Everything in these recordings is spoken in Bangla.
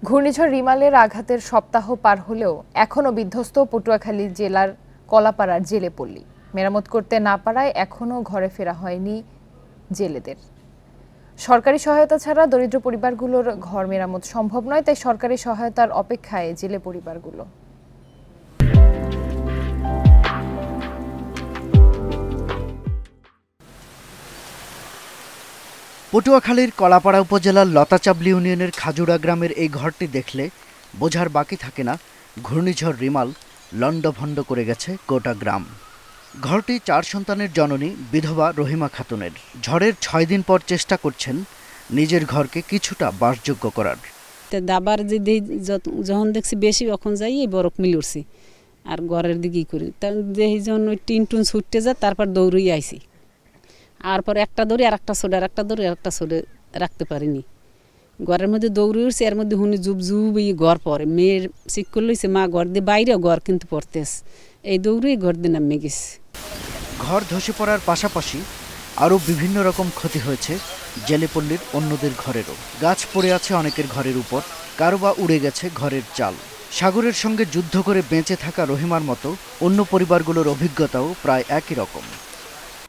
ঘূর্ণিঝড় রিমালের আঘাতের সপ্তাহ পার হলেও এখনও বিধ্বস্ত পটুয়াখালী জেলার কলাপাড়ার জেলেপল্লী। মেরামত করতে না পারায় এখনও ঘরে ফেরা হয়নি জেলেদের। সরকারি সহায়তা ছাড়া দরিদ্র পরিবারগুলোর ঘর মেরামত সম্ভব নয়, তাই সরকারি সহায়তার অপেক্ষায় জেলে পরিবারগুলো। পটুয়াখালীর কলাপাড়া উপজেলার লতাচাবলি ইউনিয়নের খাজুড়া গ্রামের এই ঘরটি দেখলে বোঝার বাকি থাকে না ঘূর্ণিঝড় রিমাল লণ্ডভণ্ড করে গেছে গোটা গ্রাম। ঘরটি 4 সন্তানের জননী বিধবা রহিমা খাতুনের। ঝড়ের 6 দিন পর চেষ্টা করছেন নিজের ঘরকে কিছুটা বাসযোগ্য করার। দাবার যে যখন দেখছি বেশি তখন যাই এই বরফ মিলুরছি আর ঘরের দিকেই করি, তার যেই জন্য টিন টুন ছুটতে যায়, তারপর দৌড়ই আইছি। আর পর একটা দৌড়ি আর একটা সোডে, আর একটা দৌড়ি আর একটা সোডে রাখতে পারিনি। ঘরের মধ্যে দৌড়ে উঠছে, এর মধ্যে হুনি জুব জুব এই ঘর পরে মেয়ের শিক করে লইছে, মা ঘর দিয়ে বাইরেও ঘর কিন্তু পড়তেস, এই দৌড়েই ঘর দিয়ে নামে গেছে। ঘর ধসে পড়ার পাশাপাশি আরও বিভিন্ন রকম ক্ষতি হয়েছে জেলেপল্লীর অন্যদের ঘরেরও। গাছ পড়ে আছে অনেকের ঘরের উপর, কারো বা উড়ে গেছে ঘরের চাল। সাগরের সঙ্গে যুদ্ধ করে বেঁচে থাকা রহিমার মতো অন্য পরিবারগুলোর অভিজ্ঞতাও প্রায় একই রকম।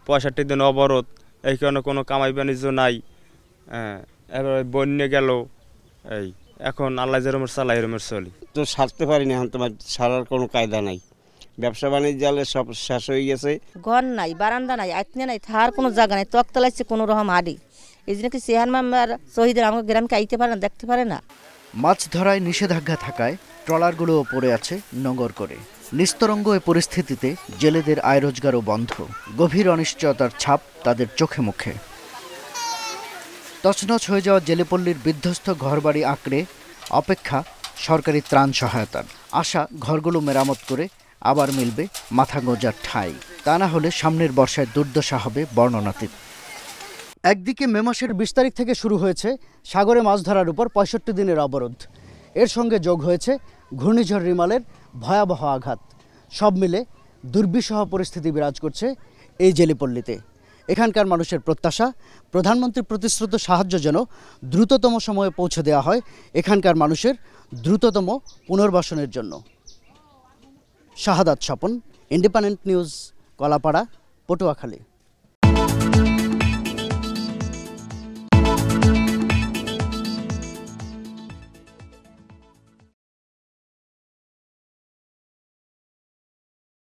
65 দিন অবরোধ, এই কারণে কোনো কামাই বাণিজ্য নাই। এবার বন্যে গেল, এই এখন আল্লাহ যেরমের চালাই এরমের চলি। তো সারতে পারিনি, এখন তোমার সারার কোনো কায়দা নাই। ব্যবসা বাণিজ্য জালে সব শেষ হয়ে গেছে। ঘর নাই, বারান্দা নাই, আইতনে নাই, থার কোনো জায়গা নাই, তকতলাইছে কোনো রকম হাডি। এই জন্য কি চেহার মামার শহীদের আমাকে গ্রামকে আইতে পারে না, দেখতে পারে না। মাছ ধরায় নিষেধাজ্ঞা থাকায় ট্রলারগুলোও পড়ে আছে নোঙর করে। নিস্তরঙ্গ এ পরিস্থিতিতে জেলেদের আয় রোজগারও বন্ধ। গভীর অনিশ্চয়তার ছাপ তাদের চোখে মুখে। তছনছ হয়ে যাওয়া জেলেপল্লীর বিধ্বস্ত ঘরবাড়ি আঁকড়ে অপেক্ষা সরকারি ত্রাণ সহায়তার। আশা ঘরগুলো মেরামত করে আবার মিলবে মাথা গোঁজার ঠাঁই। তা না হলে সামনের বর্ষায় দুর্দশা হবে বর্ণনাতীত। একদিকে মে মাসের 20 তারিখ থেকে শুরু হয়েছে সাগরে মাছ ধরার উপর 65 দিনের অবরোধ। এর সঙ্গে যোগ হয়েছে ঘূর্ণিঝড় রিমালের ভয়াবহ আঘাত। সব মিলে দুর্বিষহ পরিস্থিতি বিরাজ করছে এই জেলেপল্লীতে। এখানকার মানুষের প্রত্যাশা, প্রধানমন্ত্রীর প্রতিশ্রুত সাহায্য যেন দ্রুততম সময়ে পৌঁছে দেওয়া হয় এখানকার মানুষের দ্রুততম পুনর্বাসনের জন্য। শাহাদাত স্বপন, ইন্ডিপেন্ডেন্ট নিউজ, কলাপাড়া, পটুয়াখালী।